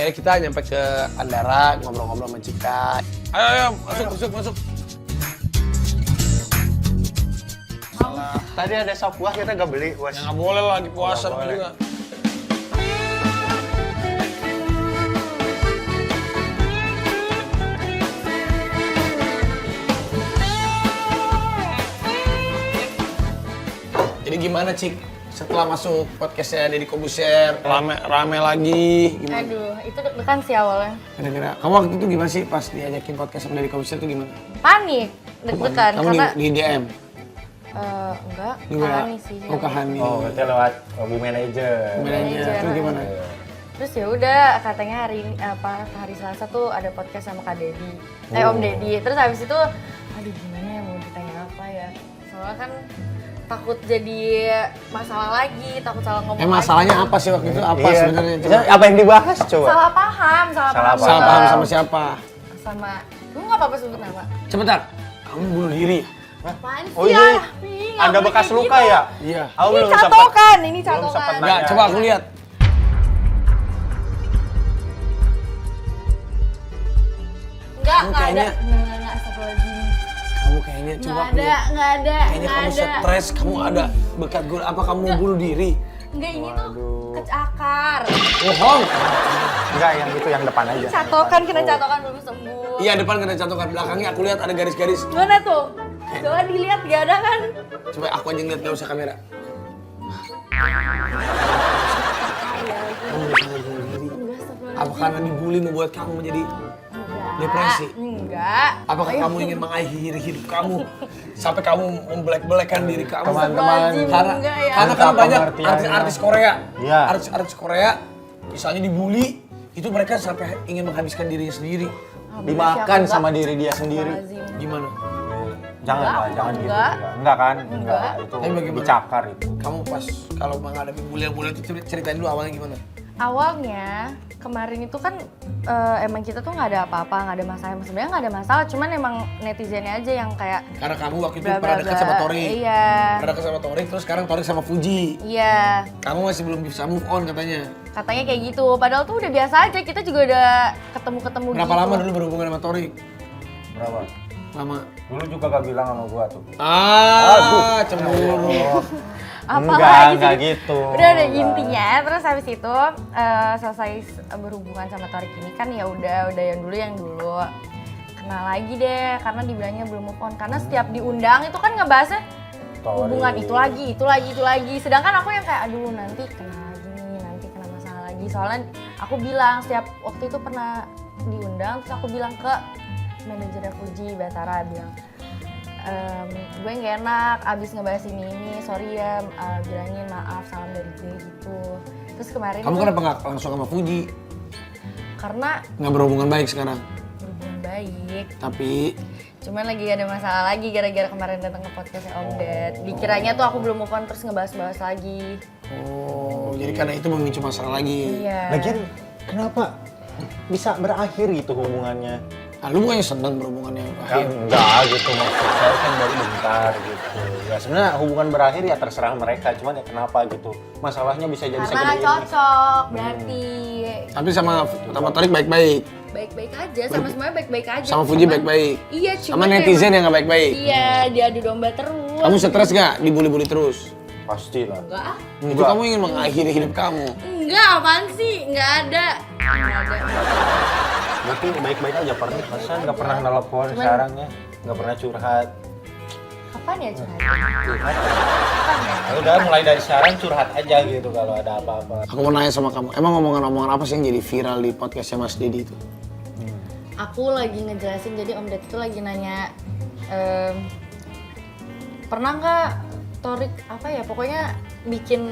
akhirnya kita nyampe ke Andara, ngobrol-ngobrol sama Cika. Ayo, masuk. Tadi ada sop buah kita gak beli, Bos. Ya nggak boleh lah, di puasa juga. Jadi gimana, Cik? Setelah masuk podcastnya Deddy Corbuzier, rame lagi, gimana? Aduh, itu deg-degan sih awalnya. Kira-kira, kamu waktu itu gimana sih pas diajakin podcast sama Deddy Corbuzier itu gimana? Panik, deg-degan Kamu karena di DM? enggak, Di Kak WA? Hani sih. Oh, Kak Hani. Oh, berarti lewat Bu Manager. Manajer, terus gimana? Terus ya udah katanya hari Selasa tuh ada podcast sama Kak Deddy. Om Deddy. Terus habis itu aduh gimana ya mau ditanya apa ya? Soalnya kan takut jadi masalah lagi, takut salah ngomong. Masalahnya lagi. apa sih waktu itu? Apa Iya. sebenarnya? Bisa apa yang dibahas coba? Salah paham. Salah Salah paham. paham sama siapa? Sama lu nggak apa-apa sebut nama. Sebentar, kamu bunuh diri? Apaan sih Oh iya, ya? Ih, nggak ada boleh bekas kayak luka gitu. ya? Iya. Aku Ini belum sempat. catokan, ini belum sempat catokan. nanya. Enggak, coba aku lihat. Enggak ada. kayaknya- Enggak, astagfirullahaladzim. Kamu kayaknya coba aku lihat. Enggak ada. Kayaknya kamu stres, kamu ada bekat gue. Apa kamu mau bunuh diri? Enggak, ini tuh kecakar. Bohong. Enggak, yang itu yang depan aja. Catokan, kena catokan belum sembuh. Iya, depan kena catokan, belakangnya aku lihat ada garis-garis. Mana tuh? Coba dilihat, gak ada kan? Coba aku aja ngeliat, gak usah kamera. Kamu bisa bunuh diri. Enggak, astagfirullahaladzim. Apa karena dibully membuat kamu menjadi Enggak. depresi? Enggak. Apakah kamu ingin mengakhiri hidup kamu sampai kamu membelek-belekan diri kamu? Teman-teman. Karena Enggak ya. karena kan Apa banyak pengertiannya? artis-artis Korea, Iya. artis Korea, misalnya dibully, itu mereka sampai ingin menghabiskan dirinya sendiri. Dimakan sama diri dia sendiri. Astagfirullahaladzim. Gimana? Jangan Enggak, lah, jangan gitu. enggak. Enggak kan? Enggak. Itu Tapi bagaimana? dicakar itu. Kamu pas kalau menghadapi bulian-bulian itu ceritain dulu awalnya gimana? Awalnya kemarin itu kan emang kita tuh nggak ada apa-apa, nggak ada masalah. Sebenarnya nggak ada masalah, cuman emang netizennya aja yang kayak Karena kamu waktu itu bla, pernah bla, dekat bla. sama Torik. Iya. Pernah dekat sama Torik, terus sekarang Torik sama Fuji. Iya. Kamu masih belum bisa move on katanya. Katanya kayak gitu. Padahal tuh udah biasa aja. Kita juga udah ketemu-ketemu Berapa gitu. lama dulu berhubungan sama Torik? Berapa? Lama. Dulu juga gak bilang sama gua tuh. Ah, cemburu. Enggak gitu. Udah Enggak. intinya. Terus habis itu selesai berhubungan sama Torik ini kan ya udah yang dulu. Kenal lagi deh karena dibilangnya belum move on. Karena setiap diundang itu kan ngebahasnya hubungan itu lagi. Sedangkan aku yang kayak aduh nanti kena lagi nih, nanti kena masalah lagi. Soalnya aku bilang setiap waktu itu pernah diundang terus aku bilang ke manajernya Fuji, Batara bilang gue nggak enak abis ngebahas ini, sorry ya, bilangin maaf, salam dari gue gitu. Terus kemarin Kamu tuh, kenapa nggak langsung sama Fuji? karena Nggak berhubungan baik sekarang. berhubungan baik, Tapi cuman lagi ada masalah lagi gara-gara kemarin datang ke podcastnya Om Ded. Dikiranya tuh aku belum move on terus ngebahas-bahas lagi. jadi karena itu memicu masalah lagi. Iya. Lagian kenapa bisa berakhir gitu hubungannya? Nah, lu bukannya seneng berhubungannya Ya, akhir? enggak gitu, maksud saya kan baru bentar gitu. Ya sebenarnya hubungan berakhir ya terserah mereka, cuman ya kenapa gitu. Masalahnya bisa jadi Karena segede ini. cocok berarti. Tapi sama Torik baik-baik. Baik-baik aja, sama semuanya baik-baik aja. Sama Fuji Cuman- baik-baik. Iya, cuma Sama netizen yang nggak baik-baik. Iya, diadu domba terus. Kamu stres nggak dibully-bully terus? Pasti lah. Enggak ah. Itu kamu ingin mengakhiri hidup kamu. Enggak, apaan sih? Enggak ada. Enggak ada. Berarti baik-baik aja, pernah perasaan nggak pernah nelpon sekarang ya, nggak pernah curhat. Kapan ya curhat? Curhat. Kapan ya? Ya udah mulai dari sekarang curhat aja gitu kalau ada apa-apa. Aku mau nanya sama kamu, emang omongan-omongan apa sih yang jadi viral di podcastnya Mas Deddy itu? Aku lagi ngejelasin, jadi Om Ded itu lagi nanya pernah nggak Torik apa ya, pokoknya bikin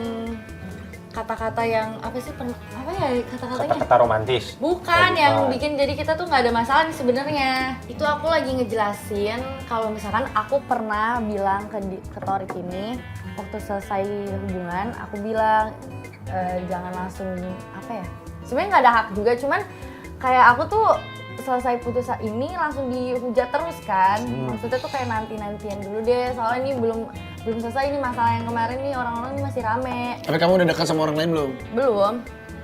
kata-kata yang apa sih, apa ya kata-katanya? Kata-kata romantis. Bukan, Oh, yang bukan. bikin jadi kita tuh nggak ada masalah nih sebenarnya. Itu aku lagi ngejelasin kalau misalkan aku pernah bilang ke Torik ini waktu selesai hubungan, aku bilang jangan langsung apa ya. Sebenarnya nggak ada hak juga, cuman kayak aku tuh selesai putus ini langsung dihujat terus kan. Maksudnya tuh kayak nanti-nantian dulu deh, soalnya ini belum selesai ini masalah yang kemarin nih, orang-orang ini masih rame. Tapi kamu udah dekat sama orang lain belum? Belum.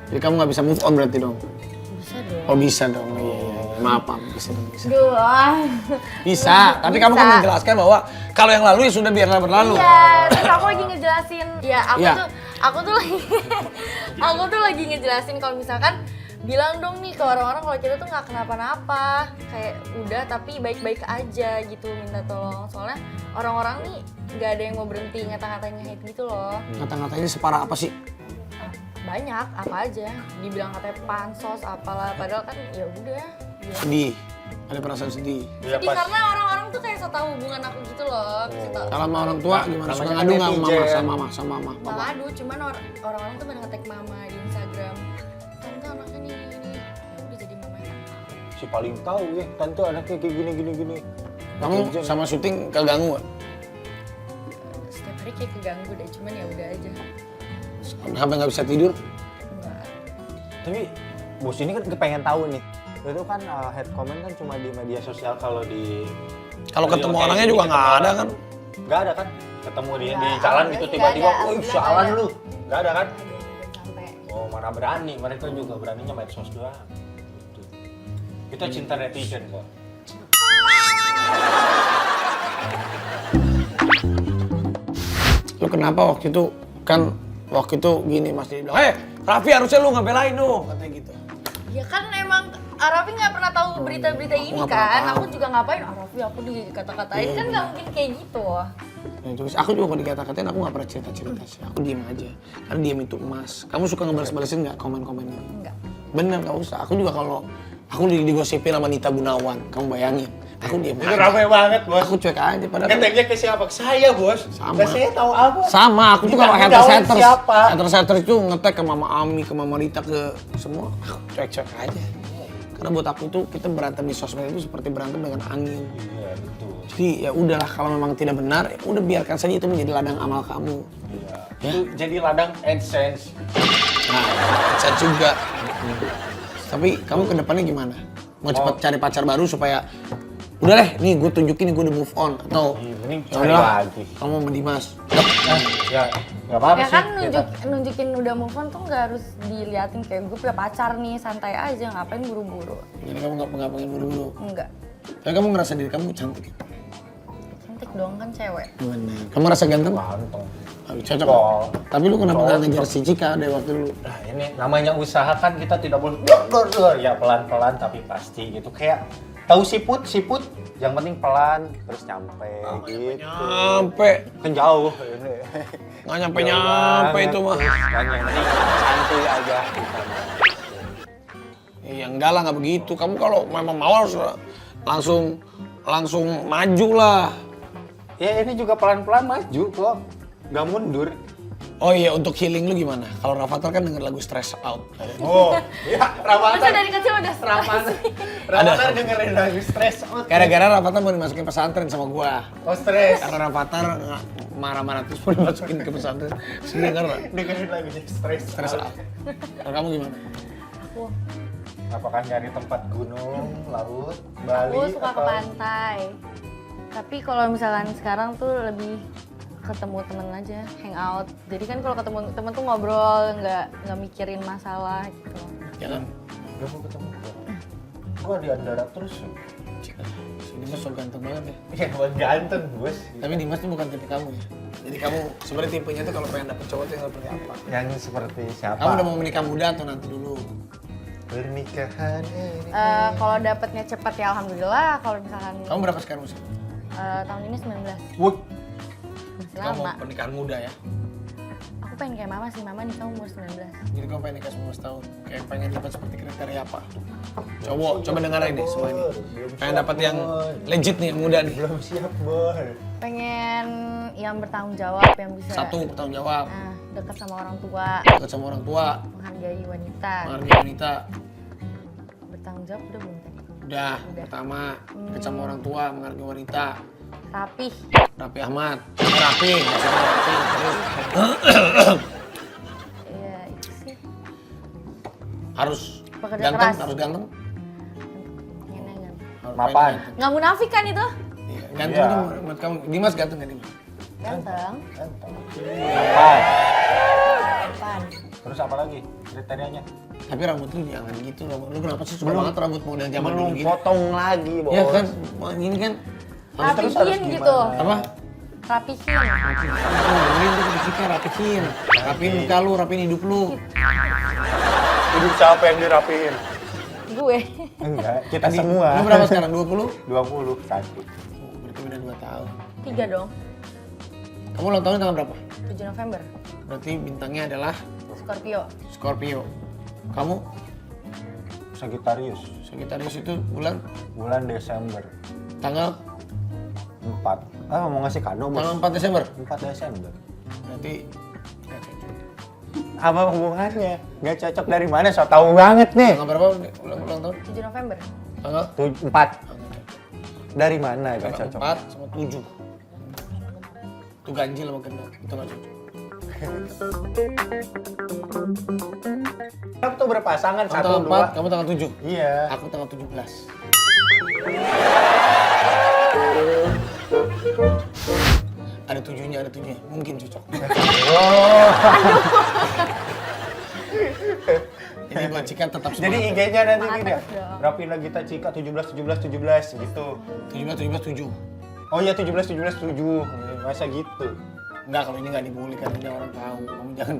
Jadi kamu nggak bisa move on berarti dong? Oh bisa dong, iya. Maaf, bisa dong, bisa. Duh. Bisa, tapi kamu kan menjelaskan bahwa kalau yang lalu ya sudah biarlah berlalu. Iya, terus aku lagi ngejelasin. Ya, Iya. aku tuh lagi aku tuh lagi ngejelasin kalau misalkan bilang dong nih ke orang-orang kalau kita tuh nggak kenapa-napa, kayak udah tapi baik-baik aja gitu, minta tolong. Soalnya orang-orang nih nggak ada yang mau berhenti ngata-ngatain hate gitu loh. Ngata-ngatanya separah apa sih? Banyak, apa aja. Dibilang katanya pansos apalah, padahal kan ya udah. Ya. Sedih, ada perasaan sedih. Ya, Jadi karena orang-orang tuh kayak so tau hubungan aku gitu loh. Kalau sama orang tua gimana? Suka Namanya ngadu nggak netizen. sama mama? Nggak ngadu, cuman orang-orang tuh pada nge-tag mama di Instagram. Tante anaknya nih, ini. Ya udah jadi mamanya. si paling tahu ya, tante anaknya kayak gini. Kamu sama syuting keganggu nggak? Setiap hari kayak keganggu deh, cuman ya udah aja. Sampai nggak bisa tidur? Enggak. Tapi bos ini kan pengen tahu nih. Itu kan head comment kan cuma di media sosial, kalau di Kalau Jadi ketemu kayak orangnya gini, juga ketemu nggak ada orang. kan? Nggak ada kan? Ketemu di Nggak, jalan nggak gitu sih, tiba-tiba, nggak ada. wih Nggak sialan ada. lu. Nggak ada kan? Aduh, sampai. Oh mana berani, mereka juga beraninya medsos doang. Gitu. Itu cinta netizen kok. Lu kenapa waktu itu gini Mas dia bilang, Raffi harusnya lu ngebelain dong, katanya gitu. Ya kan emang Raffi nggak pernah tahu berita-berita ini nggak pernah kan. tahu. Aku juga ngapain, Raffi aku dikata-katain kan nggak mungkin kayak gitu. Nah, terus aku juga kalau dikata-katain aku nggak pernah cerita sih, aku diem aja. Karena diem itu emas. Kamu suka ngebales-balesin nggak komen-komennya? Enggak. Bener, nggak usah. Aku juga kalau aku digosipin sama Nita Gunawan, kamu bayangin. Aku diem Itu aja. ramai banget bos. Aku cuek aja. Padahal Ngeteknya ke siapa? Ke saya bos. Sama. Nah, saya tahu apa? sama, aku tuh Nita kalau Gunawan siapa? haters itu ngetek ke Mama Ami, ke Mama Rita, ke semua. Aku cuek-cuek aja. Karena buat aku itu kita berantem di sosmed itu seperti berantem dengan angin. Iya betul. Jadi ya udahlah, kalau memang tidak benar, ya udah biarkan saja itu menjadi ladang amal kamu. Iya. Ya? Itu jadi ladang AdSense. Nah, saya juga. Tapi kamu ke depannya gimana? Mau cepat cari pacar baru supaya udah deh, nih gue tunjukin nih gue udah move on, atau Iya, mending ya cari udahlah, lagi. kamu sama Dimas. Ya nggak apa-apa Ya sih. kan kita. nunjukin udah move on tuh nggak harus diliatin kayak gue punya pacar nih, santai aja, ngapain buru-buru. Jadi kamu nggak pengen buru-buru. Enggak. Tapi kamu ngerasa diri kamu cantik. Cantik dong kan cewek. Gimana? Kamu ngerasa ganteng? Ganteng. Cocok. Oh. Tapi lu kenapa nggak ngejar si Cika dari waktu dulu? Nah ini namanya usaha kan, kita tidak boleh ya pelan-pelan tapi pasti gitu. Kayak tahu siput, yang penting pelan terus nyampe gitu. Nyampe. Kan jauh ini. Nggak nyampe itu mah. Kan yang penting santuy aja. Iya enggak lah, nggak begitu. Kamu kalau memang mau harus langsung maju lah. Ya ini juga pelan-pelan maju kok, nggak mundur. Oh iya, untuk healing lu gimana? Kalau Rafathar kan denger lagu Stress Out. Oh, ya Masa Rafathar. dari kecil udah stres. Rafathar dengerin lagu stress out. Gara-gara Rafathar mau dimasukin pesantren sama gua. Oh stres. Karena Rafathar marah-marah terus mau dimasukin ke pesantren. Sedih karena Dengerin lagunya stress Stress Out. Kalau kamu gimana? Aku, Apakah nyari tempat gunung, laut, Bali? aku suka ke atau- pantai. Tapi kalau misalkan sekarang tuh lebih ketemu temen aja, hangout. Jadi kan kalau ketemu temen tuh ngobrol, nggak mikirin masalah gitu. Ya kan? Gak mau ketemu gua di Andara terus. Si Dimas so ganteng banget ya. Ya buat ganteng bos. Tapi Dimas tuh bukan tipe kamu ya. Jadi kamu sebenarnya tipenya tuh kalau pengen dapet cowok tuh yang seperti apa? Yang seperti siapa? Kamu udah mau menikah muda atau nanti dulu? Pernikahan ini. Kalau dapetnya cepat ya alhamdulillah. Kalau misalkan Kamu berapa sekarang usia? tahun ini 19, Wih, masih Kamu lama. pernikahan muda ya? Aku pengen kayak mama sih, mama nikah umur 19. Jadi kamu pengen nikah 19 tahun? Kayak pengen dapat seperti kriteria apa? Cowok, coba dengerin deh semua ini. Pengen dapat yang legit nih, yang muda nih. belum siap bos. Pengen yang bertanggung jawab, yang bisa Satu, bertanggung jawab. dekat sama orang tua, Dekat sama orang tua, menghargai wanita. menghargai wanita. Bertanggung jawab udah belum tadi? Udah, pertama, dekat sama orang tua, menghargai wanita. Rapih. Raffi Ahmad. Raffi, maksudnya Raffi. Terus Iya itu sih. harus Pekerja ganteng, keras. harus ganteng. Nyenengan. Harus Mapan. pengen ganteng. Nggak munafik kan itu? Iya, ganteng Iya. itu menurut kamu. Dimas ganteng gak Dimas? Ganteng. Apa? Depan. Terus apa lagi kriterianya? Tapi rambut lu jangan gitu. Lu kenapa sih suka banget rambut model zaman dulu Belum gini? potong lagi, Bos. Ya kan, gini kan. Terus harus Rapihin gimana? gitu. Apa? Rapihin. Dengerin tuh ketika rapihin. Rapihin muka lu, rapihin hidup lu. Hidup siapa yang dirapiin? Gue. Enggak, kita Tadi, semua. Lu berapa sekarang? 20? 20, 1. Berarti beda 2 tahun. 3 dong. Kamu ulang tahun tanggal berapa? 7 November. Berarti bintangnya adalah Scorpio. Scorpio. Kamu Sagittarius. Sagittarius itu bulan Bulan Desember. tanggal 4. Mau ngasih kado, Bos. tanggal 4 Desember. 4 Desember. Berarti nggak cocok. Apa hubungannya? Nggak cocok dari mana? So tahu banget nih. Tanggal berapa ulang tahun? 7 November. Tanggal 4. Dari mana nggak tanggal cocok? 4 sama 7. Itu ganjil sama gendut. Itu nggak cocok. Kamu tuh berpasangan Kamu 1, tanggal 2. 4, kamu tanggal 7. Iya. Aku tanggal 17. Ada 7-nya, ada 7-nya. Mungkin cocok. Oh. Ini buat Cika tetap Jadi semangat. IG-nya nanti Semangat tidak. terus dong. Rapila Gita Cika 17 gitu. 17, 7. Oh iya 17 7. Masa gitu. Enggak, kalau ini nggak dibully kan ini orang tahu. Kamu jangan.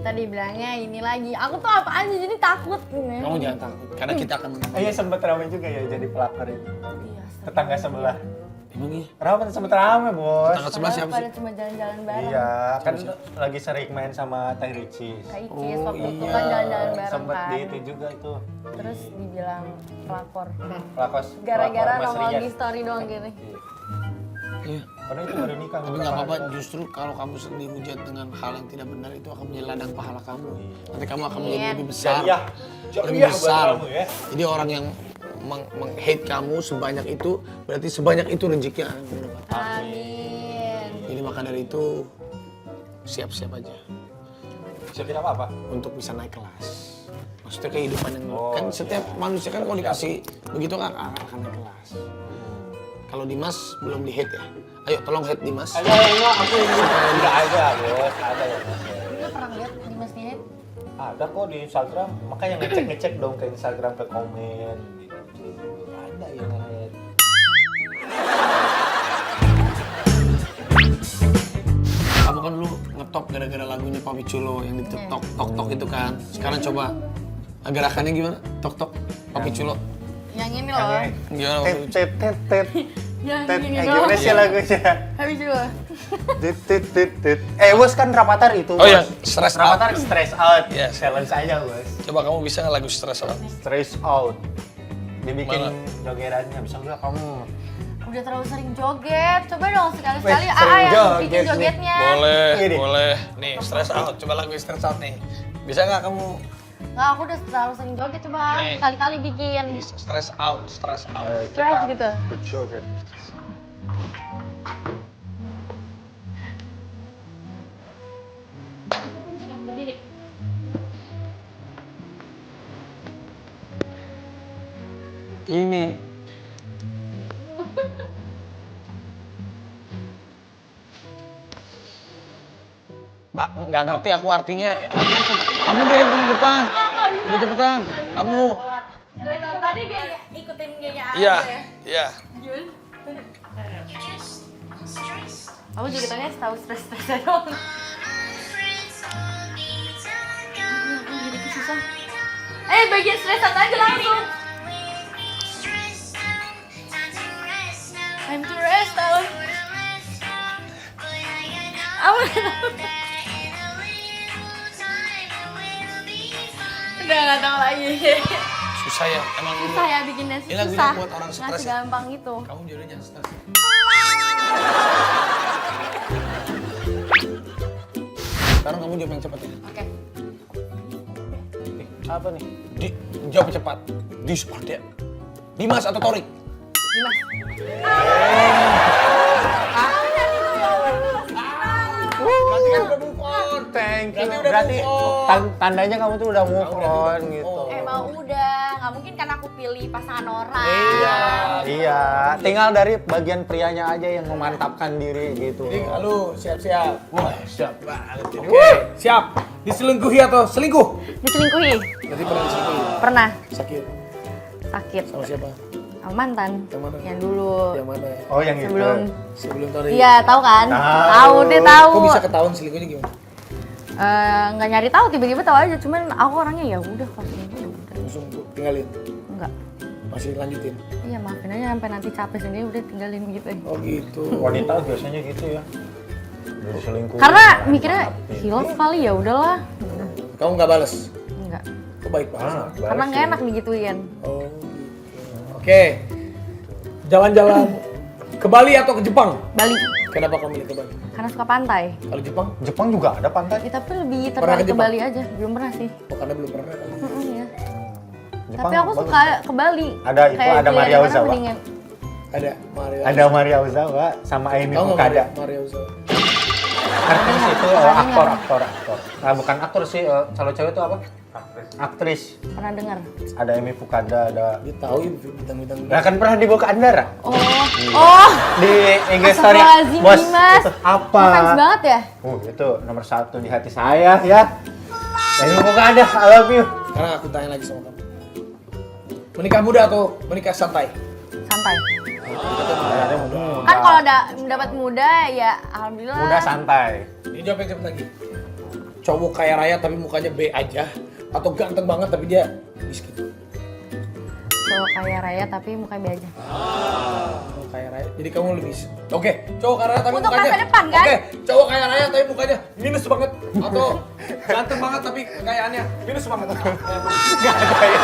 Tadi bilangnya ini lagi. Aku tuh apaan sih jadi takut ini. Kamu jangan takut. Karena kita akan menang. Iya sempet ramai juga ya jadi pelakor itu. Iya. Tetangga sebelah. Emang iya? Ramai sempet ramai, Bos. Tanggal 11 siapa Pada sih? cuma jalan-jalan bareng. Iya, kan lagi sering main sama Teh Ricis. Kak Icis waktu itu iya. kan jalan-jalan bareng Sempet kan. di itu juga itu. Terus dibilang pelakor. Pelakor. Gara-gara pelakor Mas nongol Rian. di story doang gini. Iya. Padahal itu baru nikah. Tapi nggak apa-apa, justru kalau kamu dihujat dengan hal yang tidak benar itu akan menjadi ladang pahala kamu. Nanti kamu akan menjadi Amin. lebih besar. Jariah. Lebih Jariah buat besar. kamu ya. Jadi orang yang meng-hate kamu sebanyak itu, berarti sebanyak itu rezekinya akan kamu dapat. Amin. Jadi maka dari itu, siap-siap aja Siapin apa? untuk bisa naik kelas. Maksudnya kehidupan yang Oh, kan setiap manusia kan kalau dikasih begitu kan akan naik kelas. Kalau Dimas belum di hate ya. Ayo tolong hate Dimas. Ayo, aku ini udah ada, Bos. Ada ya. Lu pernah lihat Dimas Nihat? Ada kok di Instagram. Makanya ngecek dong ke Instagram, ke komen gitu. Ada yang nge-hate. Kamu kan dulu ngetop gara-gara lagunya Papi Chulo yang di TikTok, tok itu kan. Sekarang coba gerakannya gimana? Tok Papi Chulo. Yang ini loh. Gimana Papi Chulo? Tet. Yang Tet. ini Gimana doang. sih lagunya? Habis dulu. Tet. Bos kan Rapatar itu. Oh iya, Bos. stress out. Rapatar stress out. Yes. Challenge aja, Bos. Coba kamu bisa nggak lagu stress out? Stress out. Dibikin Mana? jogerannya bisa nggak kamu? Udah terlalu sering joget. Coba dong sekali-sekali Weh, sering yang joget bikin nih. jogetnya. Boleh, Ini. boleh. Nih, stress out. Coba lagu stress out nih. Bisa nggak kamu Nggak, aku udah terlalu sering joget. Coba Nih. kali-kali bikin stress out? stress gitu. Joget. Berdiri. Ini. Mbak, nggak ngerti aku artinya. Kamu deh di depan. Udah cepetan. Kamu. Tadi dia ikutin gayanya Iya, aja ya. iya. Jun. Aku juga tanya tahu stres-stres aja dong. Jadi susah. Bagian stresan aja langsung. Time to rest, tahu. Apa? Udah nggak tahu lagi. Susah ya, emang dulu. Susah ya bikinnya sih, Ini lagunya susah. buat orang Nggak stres ya? segampang itu. Kamu jadinya stres. Sekarang kamu jawab yang cepat ya. Oke. Apa nih? Jawab cepat. This or that. Dimas atau Torik? Dimas. Berarti kan udah move on. Thank you. Berarti udah Berarti move on. tandanya kamu tuh udah move Udah on move gitu. on. Emang udah, nggak mungkin kan aku pilih pasangan orang. Iya, tinggal dari bagian prianya aja yang memantapkan diri gitu. Jadi lu siap-siap. Wah, siap banget. Oke, siap. Diselingkuhi atau selingkuh? Diselingkuhi? Berarti pernah diselingkuhi? Pernah. Sakit? Sakit. Sama siapa? Sama mantan. Yang mana? Yang dulu. Yang mana? Oh, yang Sebelum. itu. Sebelum Tori? Iya, tahu kan? Tahu. Tahu, dia tahu. Kok bisa ketahuan selingkuhnya gimana? Nggak nyari tahu, tiba-tiba tahu aja. Cuman aku orangnya ya udah kalau selingkuh ya udah. Langsung tinggalin? Enggak. Masih lanjutin? Iya, maafin aja sampai nanti capek sendiri udah tinggalin gitu. Oh gitu. Wanita biasanya gitu ya. Udah diselingkuhin. Karena mikirnya hilaf kali ya udahlah. Kamu nggak bales? Enggak. Kok baik banget? Karena nggak enak digituin. Oh gitu. Oke. Jalan-jalan ke Bali atau ke Jepang? Bali. Kenapa kamu milih ke Bali? Karena suka pantai. Kalau Jepang? Jepang juga ada pantai. Ya, tapi lebih Pernah ke tertarik ke Jepang? Bali aja. Belum pernah sih. Oh karena belum pernah kali. Iya. Jepang Tapi aku bagus. suka ke Bali. Ada itu, Kayak ada pilihan Maria mana Ozawa. mendingan. Ada Mario. Ada Maria Ozawa sama Amy Tahu nggak Fukuda. Mario Ozawa? Artis itu Pernah aktor. dengar. Nah, bukan aktor sih, kalau cewek itu apa? Aktris. Pernah dengar? Ada Amy Fukuda, ada. Dia tahu ya bintang-bintang. Nah, kan pernah dibawa ke Andara Oh. Oh. di IG story. Astagfirullahaladzim, Bos, Dimas. itu apa? Fans banget ya? Itu nomor 1 di hati saya ya. Amy Fukuda, I love you. Sekarang aku tanya lagi sama kamu. Menikah muda atau menikah santai? Santai. Ada muda. Kan kalau dapat muda ya alhamdulillah. Muda santai. Ini jawab yang cepet lagi. Cowok kaya raya tapi mukanya B aja, atau ganteng banget tapi dia miskin? Cowok kaya raya tapi mukanya be aja. Cowok kaya raya, jadi kamu lebih. Oke, cowok kaya raya tapi Untuk mukanya. masa depan, kan? Oke, cowok kaya raya tapi mukanya minus banget, atau ganteng banget tapi kekayaannya minus banget. Enggak ada ya.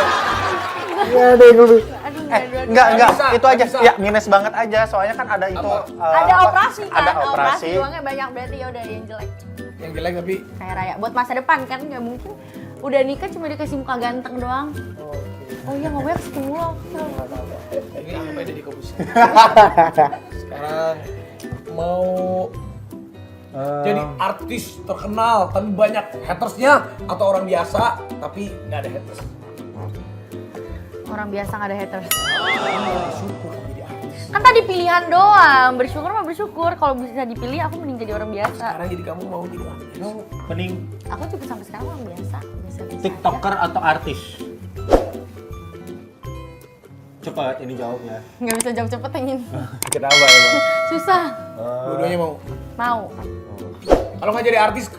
Aduh, enggak dua-dua. Enggak, Bisa, itu aja. bisa. Ya, minus banget aja. Soalnya kan ada itu Ada apa? operasi kan? Ada operasi. Uangnya banyak berarti ya udah yang jelek. Yang jelek tapi. Kaya raya buat masa depan kan nggak mungkin udah nikah cuma dikasih muka ganteng doang. Oh iya ngomongnya ke mulu. Ini apa yang jadi kampus? Sekarang mau jadi artis terkenal tapi banyak hatersnya, atau orang biasa tapi nggak ada haters? Orang biasa nggak ada haters. Syukur kamu jadi artis. Kan tadi pilihan doang. Bersyukur mah bersyukur. Kalau bisa dipilih aku mending jadi orang biasa. Sekarang jadi kamu mau jadi artis? Mending Aku juga sampai sekarang orang biasa. Biasa-biasa TikToker atau artis? Cepat ini jawabnya. aja. Nggak bisa jawab cepet ingin. Kenapa emang? Susah. Dua-duanya mau. Mau. Kalau nggak jadi artis,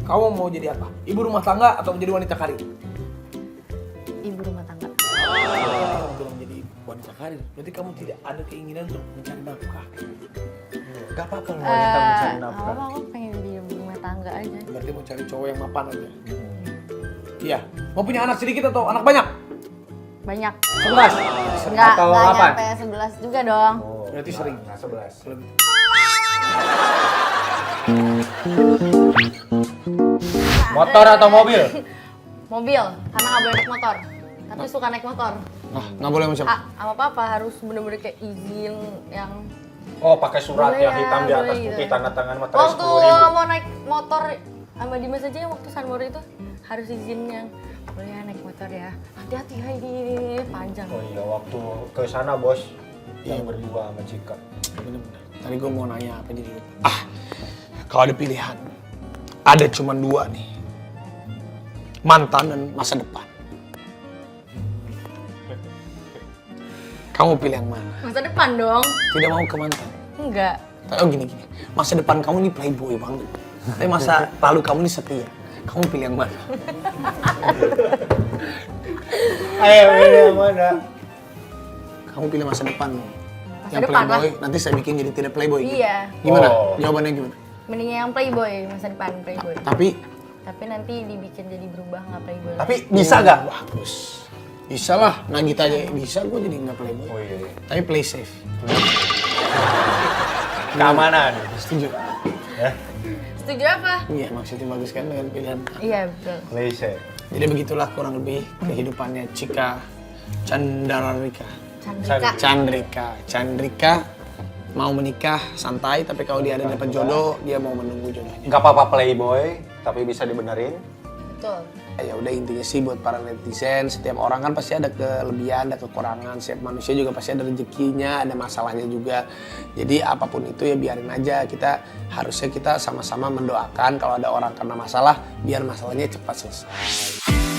kamu mau jadi apa? Ibu rumah tangga atau menjadi wanita karir? Ibu rumah tangga. Kamu bilang jadi wanita karir, berarti kamu tidak ada keinginan untuk mencari nafkah. Gak apa-apa lu wanita mencari Apa nafkah. aku pengen jadi ibu rumah tangga aja. Berarti mau cari cowok yang mapan aja. Iya. Mau punya anak sedikit atau anak banyak? Banyak. 11. Nggak Atau nggak 8? nyampe 11 juga dong. Berarti sering. Nah, 11. Kalau gitu. Motor atau mobil? Mobil, karena nggak boleh naik motor. Tapi suka naik motor. Nah, nggak boleh sama siapa? Sama papa harus bener-bener kayak izin yang Oh, pakai surat Boleh yang ya, hitam di atas boleh putih gitu. tanda tangan materai waktu 10.000. mau naik motor sama Dimas aja yang waktu Sunmori itu harus izin yang boleh ya naik motor ya. Hati-hati ya ini panjang. Oh iya, waktu ke sana bos yang berdua sama Cika. Bener-bener. Tadi gue mau nanya apa jadi lupa. Kalau ada pilihan, ada cuma dua nih. Mantan dan masa depan. Kamu pilih yang mana? Masa depan dong. Tidak mau ke mantan? Enggak. Oh gini. Masa depan kamu ini playboy banget. Tapi masa lalu kamu ini setia. Kamu pilih yang mana? Ayo, pilih yang mana? Kamu pilih masa depan. Masa Yang depan playboy, nanti saya bikin jadi tidak playboy. gitu. Iya. Gimana? Oh. Jawabannya gimana? Mending yang playboy masa depan playboy. Tapi nanti dibikin jadi berubah nggak playboy. Tapi bisa gak? bagus. Bisa lah, nah kita aja bisa, gue jadi nggak playboy. Oh iya. Tapi play safe. Keamanan. Setuju? Ya, Setuju apa? Iya, maksudnya bagus kan dengan pilihan. Iya betul. Malaysia. Jadi begitulah kurang lebih kehidupannya Cika Chandrika. Chandrika mau menikah santai, tapi kalau dia ada dapat jodoh, dia mau menunggu jodohnya. Gak apa-apa playboy, tapi bisa dibenerin. Betul. Ya udah intinya sih buat para netizen, setiap orang kan pasti ada kelebihan, ada kekurangan, setiap manusia juga pasti ada rezekinya, ada masalahnya juga. Jadi apapun itu ya biarin aja, harusnya kita sama-sama mendoakan kalau ada orang kena masalah biar masalahnya cepat selesai.